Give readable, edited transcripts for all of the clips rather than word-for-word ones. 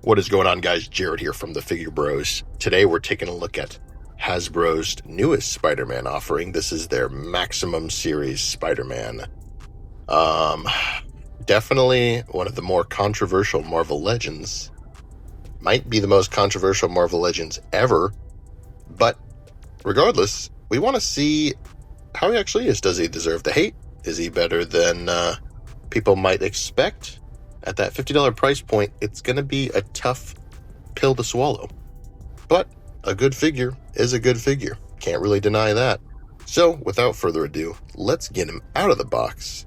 What is going on, guys? Jared here from the Figure Bros. Today we're taking a look at Hasbro's newest Spider-Man offering. This is their Maximum Series Spider-Man. Definitely one of the more controversial Marvel Legends. Might be the most controversial Marvel Legends ever. But regardless, we want to see how he actually is. Does he deserve the hate? Is he better than people might expect? At that $50 price point, it's going to be a tough pill to swallow. But a good figure is a good figure. Can't really deny that. So, without further ado, let's get him out of the box.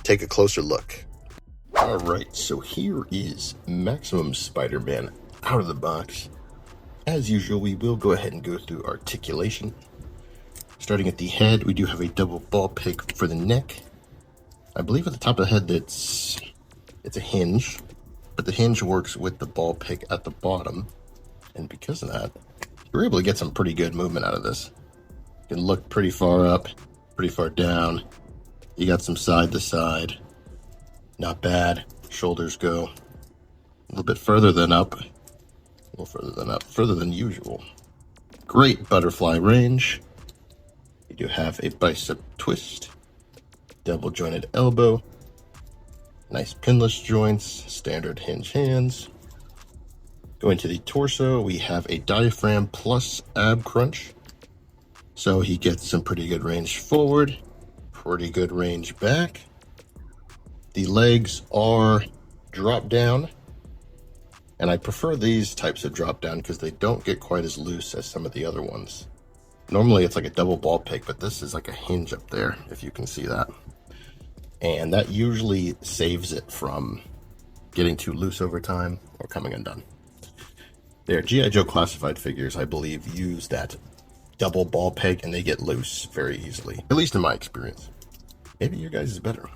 Take a closer look. Alright, so here is Maximum Spider-Man out of the box. As usual, we will go ahead and go through articulation. Starting at the head, we do have a double ball peg for the neck. I believe at the top of the head it's a hinge, but the hinge works with the ball peg at the bottom. And because of that, you're able to get some pretty good movement out of this. You can look pretty far up, pretty far down. You got some side to side. Not bad. Shoulders go a little bit further than up. A little further than up, further than usual. Great butterfly range. You do have a bicep twist, double jointed elbow, nice pinless joints, standard hinge hands. Going to the torso, we have a diaphragm plus ab crunch. So he gets some pretty good range forward, pretty good range back. The legs are drop down. And I prefer these types of drop down because they don't get quite as loose as some of the other ones. Normally it's like a double ball peg, but this is like a hinge up there, if you can see that. And that usually saves it from getting too loose over time or coming undone. Their G.I. Joe classified figures, I believe, use that double ball peg and they get loose very easily, at least in my experience. Maybe your guys is better.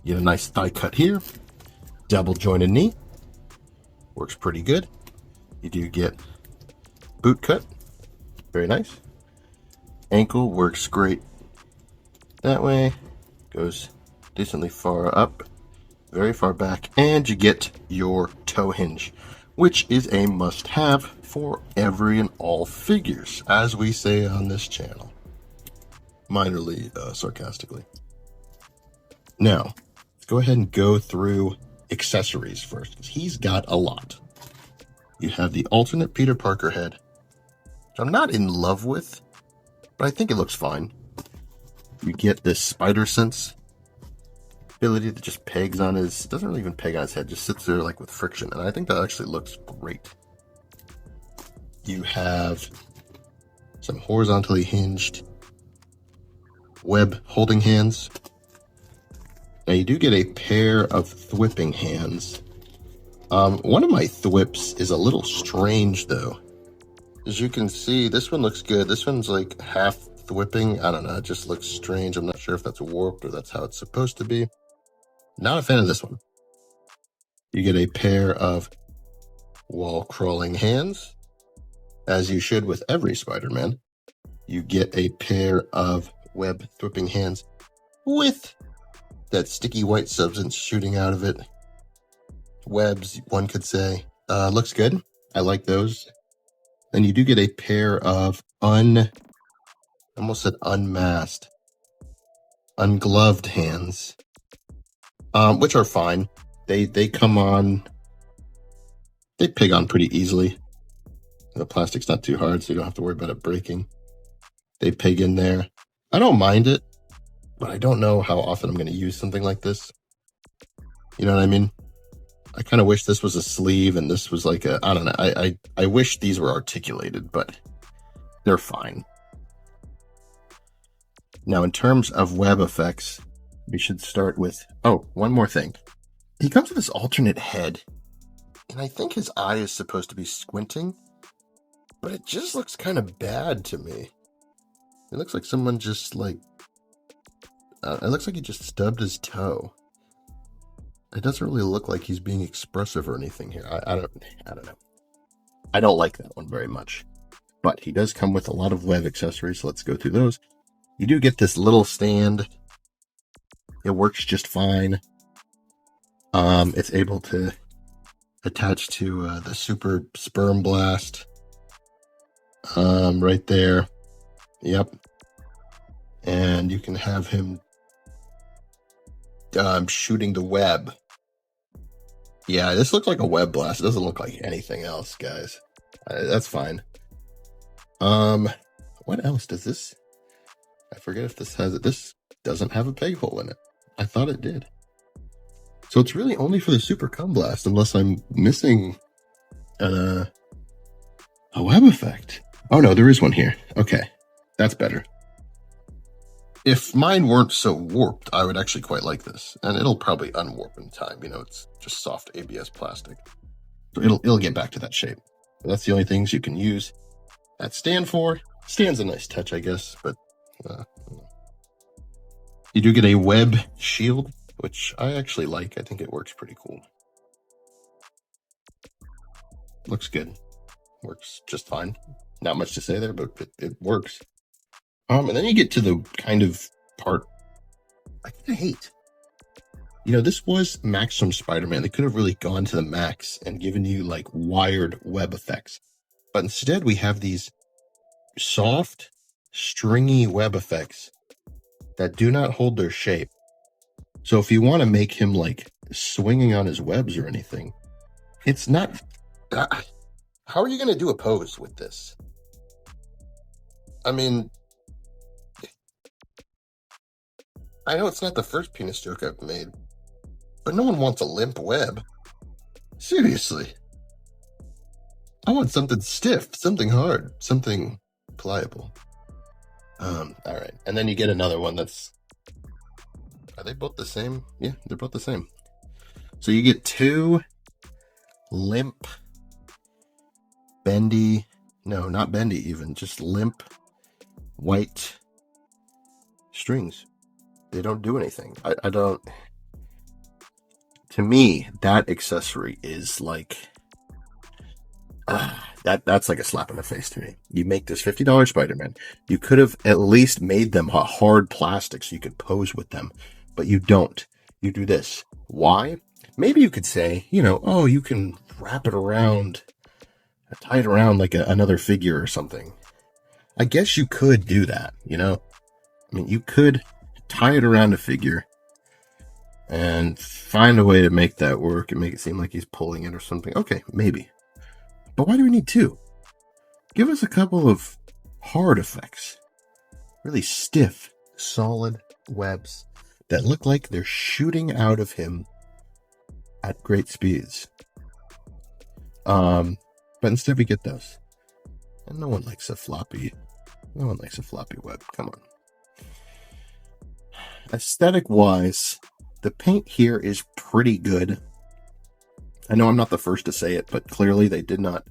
You get a nice thigh cut here, double jointed knee. Works pretty good. You do get boot cut. Very nice. Ankle works great that way. Goes decently far up, very far back. And you get your toe hinge, which is a must-have for every and all figures, as we say on this channel. Minorly sarcastically. Now, let's go ahead and go through accessories first, because he's got a lot. You have the alternate Peter Parker head, which I'm not in love with, but I think it looks fine. You get this spider sense ability that just pegs on his, doesn't really even peg on his head, just sits there like with friction, and I think that actually looks great. You have some horizontally hinged web holding hands. Now you do get a pair of thwipping hands. One of my thwips is a little strange though. As you can see, this one looks good. This one's like half thwipping. I don't know, it just looks strange. I'm not sure if that's warped or that's how it's supposed to be. Not a fan of this one. You get a pair of wall crawling hands, as you should with every Spider-Man. You get a pair of web thwipping hands with that sticky white substance shooting out of it. Webs, one could say. Looks good. I like those. Then you do get a pair of almost said unmasked, ungloved hands, which are fine. They come on, they peg on pretty easily. The plastic's not too hard, so you don't have to worry about it breaking. They peg in there. I don't mind it, but I don't know how often I'm going to use something like this. You know what I mean? I kind of wish this was a sleeve and this was like a, I don't know. I wish these were articulated, but they're fine. Now, in terms of web effects, we should start with, oh, one more thing. He comes with this alternate head, and I think his eye is supposed to be squinting, but it just looks kind of bad to me. It looks like someone just like, it looks like he just stubbed his toe. It doesn't really look like he's being expressive or anything here. I don't know. I don't like that one very much. But he does come with a lot of web accessories, so let's go through those. You do get this little stand. It works just fine. It's able to attached to the super sperm blast. Right there. Yep. And you can have him shooting the web. Yeah, this looks like a web blast. It doesn't look like anything else, guys. That's fine. What else does this? I forget if this has it. This doesn't have a peg hole in it. I thought it did. So it's really only for the super cum blast, unless I'm missing a web effect. Oh no, there is one here. Okay, that's better. If mine weren't so warped, I would actually quite like this. And it'll probably unwarp in time. You know, it's just soft ABS plastic. So it'll get back to that shape. But that's the only things you can use that stand for. Stand's a nice touch, I guess, but you do get a web shield, which I actually like. I think it works pretty cool. Looks good. Works just fine. Not much to say there, but it works. And then you get to the kind of part I kind of hate. You know, this was Maximum Spider-Man. They could have really gone to the max and given you like wired web effects. But instead we have these soft, stringy web effects that do not hold their shape. So if you want to make him like swinging on his webs or anything, it's not... how are you going to do a pose with this? I mean... I know it's not the first penis joke I've made, but no one wants a limp web. Seriously. I want something stiff, something hard, something pliable. Alright. And then you get another one that's... Are they both the same? Yeah, they're both the same. So you get two limp, bendy... No, not bendy even. Just limp, white strings. They don't do anything. I don't... To me, that accessory is like... that's like a slap in the face to me. You make this $50 Spider-Man. You could have at least made them a hard plastic so you could pose with them. But you don't. You do this. Why? Maybe you could say, you know, oh, you can wrap it around, tie it around like another figure or something. I guess you could do that, you know? I mean, you could tie it around a figure and find a way to make that work and make it seem like he's pulling it or something. Okay, maybe. But why do we need two? Give us a couple of hard effects. Really stiff, solid webs that look like they're shooting out of him at great speeds. But instead we get those. And no one likes a floppy web. Come on. Aesthetic-wise, the paint here is pretty good. I know I'm not the first to say it, but clearly they did not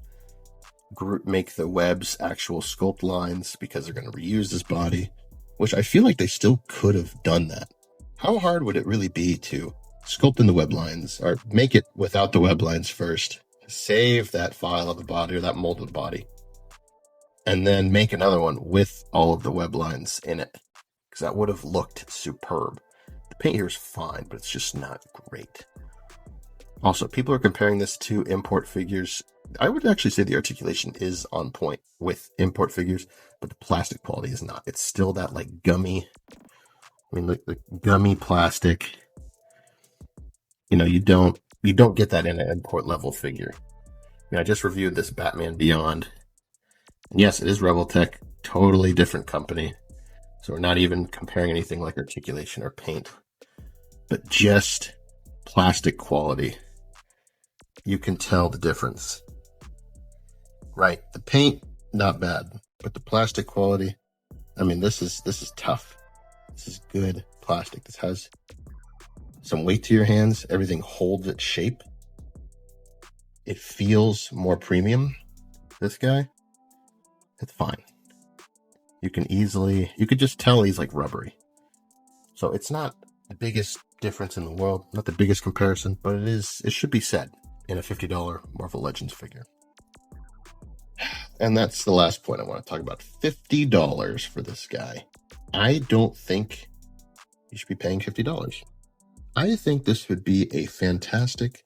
make the webs actual sculpt lines because they're going to reuse this body, which I feel like they still could have done that. How hard would it really be to sculpt in the web lines, or make it without the web lines first, save that file of the body or that molded body, and then make another one with all of the web lines in it? Because that would have looked superb. The paint here is fine, but it's just not great. Also, people are comparing this to import figures. I would actually say the articulation is on point with import figures, but the plastic quality is not. It's still that like gummy, the gummy plastic. You know, you don't get that in an import level figure. I just reviewed this Batman Beyond. And yes, it is Reveltech, totally different company. So we're not even comparing anything like articulation or paint, but just plastic quality. You can tell the difference. Right, the paint, not bad, but the plastic quality, I mean, this is tough. This is good plastic. This has some weight to your hands. Everything holds its shape. It feels more premium. This guy, it's fine. You could just tell he's like rubbery. So it's not the biggest difference in the world, not the biggest comparison, but it should be said in a $50 Marvel Legends figure. And that's the last point I want to talk about. $50 for this guy. I don't think you should be paying $50. I think this would be a fantastic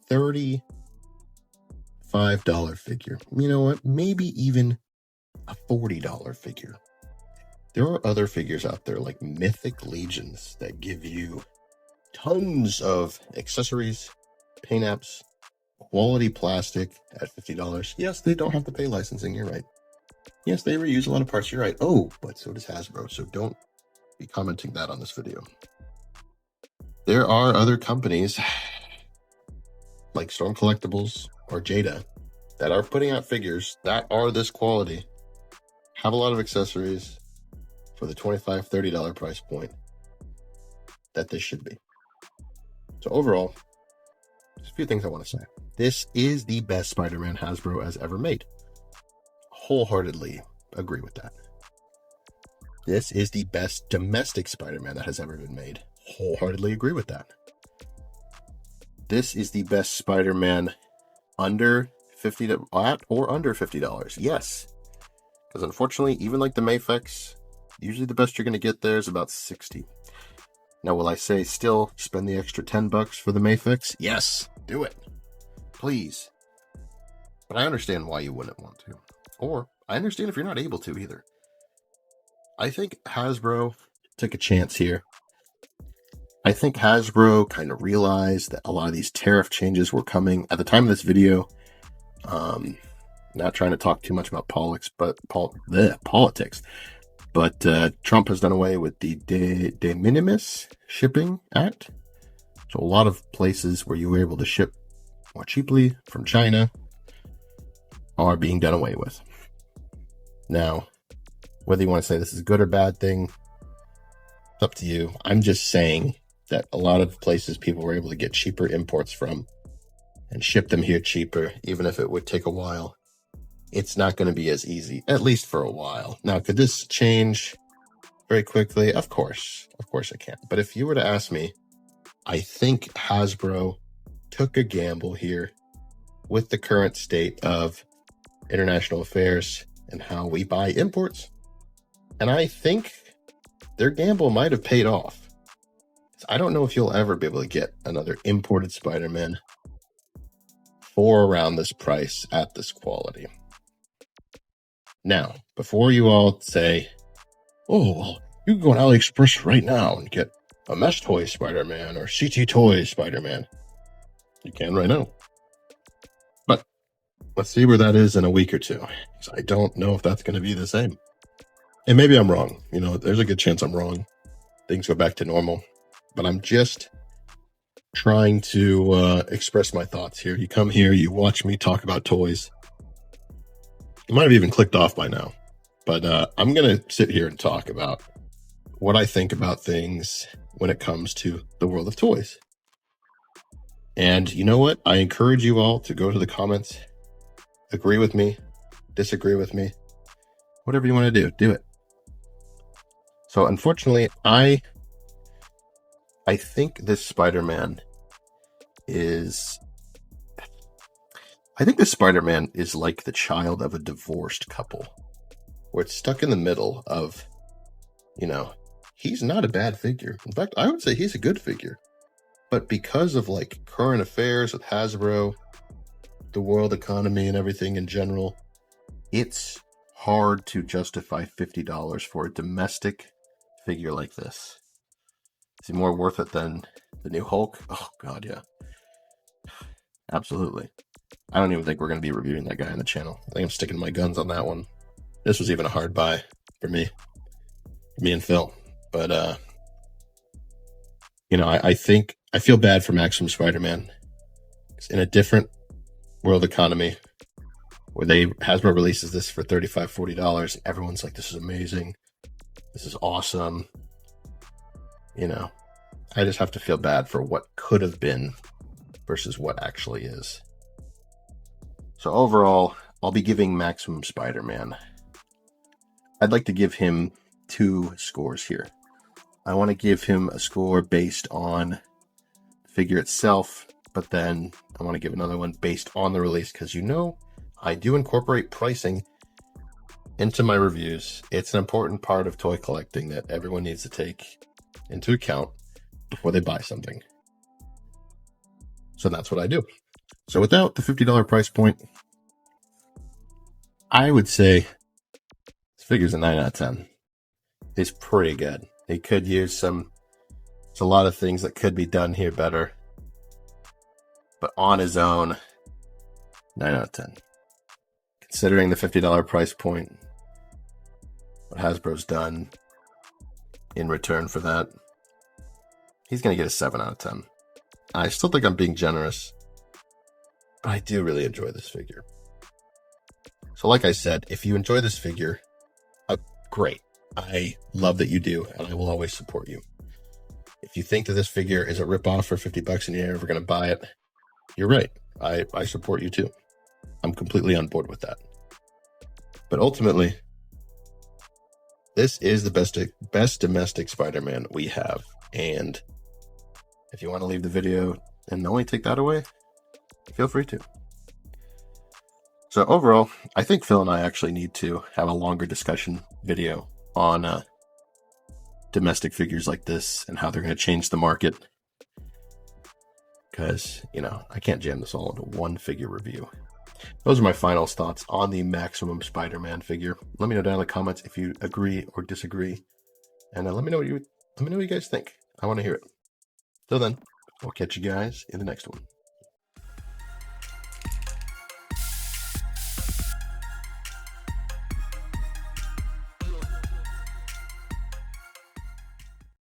$35 figure. You know what? Maybe even a $40 figure. There are other figures out there like Mythic Legions that give you tons of accessories, paint apps, quality plastic at $50. Yes, they don't have to pay licensing. You're right. Yes, they reuse a lot of parts. You're right. Oh, but so does Hasbro. So don't be commenting that on this video. There are other companies like Storm Collectibles or Jada that are putting out figures that are this quality, have a lot of accessories for the $25, $30 price point that this should be. So overall, there's a few things I want to say. This is the best Spider-Man Hasbro has ever made. Wholeheartedly agree with that. This is the best domestic Spider-Man that has ever been made. Wholeheartedly agree with that. This is the best Spider-Man under $50 at or under $50. Yes. Because unfortunately, even like the Mafex, usually the best you're going to get there is about $60. Now, will I say still spend the extra $10 for the Mafex? Yes, do it. Please. But I understand why you wouldn't want to. Or I understand if you're not able to either. I think Hasbro took a chance here. I think Hasbro kind of realized that a lot of these tariff changes were coming at the time of this video. Not trying to talk too much about politics, but Trump has done away with the de minimis shipping act. So a lot of places where you were able to ship more cheaply from China are being done away with. Now, whether you want to say this is a good or bad thing, it's up to you. I'm just saying that a lot of places people were able to get cheaper imports from and ship them here cheaper, even if it would take a while. It's not going to be as easy, at least for a while. Now, could this change very quickly? Of course it can. But if you were to ask me, I think Hasbro took a gamble here with the current state of international affairs and how we buy imports. And I think their gamble might have paid off. I don't know if you'll ever be able to get another imported Spider-Man for around this price at this quality. Now, before you all say, oh, well, you can go on AliExpress right now and get a Mesh Toy Spider-Man or CT Toy Spider-Man. You can right now. But let's see where that is in a week or two. I don't know if that's going to be the same. And maybe I'm wrong. You know, there's a good chance I'm wrong. Things go back to normal. But I'm just trying to express my thoughts here. You come here, you watch me talk about toys. You might have even clicked off by now. But I'm going to sit here and talk about what I think about things when it comes to the world of toys. And you know what? I encourage you all to go to the comments, agree with me, disagree with me, whatever you want to do, do it. So unfortunately, I think this Spider-Man is like the child of a divorced couple, where it's stuck in the middle of, you know, he's not a bad figure. In fact, I would say he's a good figure. But because of like current affairs with Hasbro, the world economy and everything in general, it's hard to justify $50 for a domestic figure like this. Is he more worth it than the new Hulk? Oh, God, yeah. Absolutely. I don't even think we're going to be reviewing that guy on the channel. I think I'm sticking my guns on that one. This was even a hard buy for me and Phil. But, you know, I think I feel bad for Maximum Spider-Man. It's in a different world economy where Hasbro releases this for $35, $40. Everyone's like, this is amazing. This is awesome. You know, I just have to feel bad for what could have been versus what actually is. So overall, I'll be giving Maximum Spider-Man. I'd like to give him 2 scores here. I want to give him a score based on the figure itself, but then I want to give another one based on the release, because you know I do incorporate pricing into my reviews. It's an important part of toy collecting that everyone needs to take into account before they buy something. So that's what I do. So without the $50 price point, I would say this figure's a 9 out of 10. It's pretty good. They could use there's a lot of things that could be done here better. But on his own, 9 out of 10. Considering the $50 price point, what Hasbro's done in return for that, he's going to get a 7 out of 10. I still think I'm being generous, but I do really enjoy this figure. So like I said, if you enjoy this figure, great. I love that you do, and I will always support you. If you think that this figure is a ripoff for $50 and you're never going to buy it, you're right. I support you too. I'm completely on board with that. But ultimately, this is the best domestic Spider-Man we have. And if you want to leave the video and only take that away, feel free to. So overall, I think Phil and I actually need to have a longer discussion video on domestic figures like this and how they're going to change the market. Because, I can't jam this all into one figure review. Those are my final thoughts on the Maximum Spider-Man figure. Let me know down in the comments if you agree or disagree. And let me know what you guys think. I want to hear it. Till then, we'll catch you guys in the next one.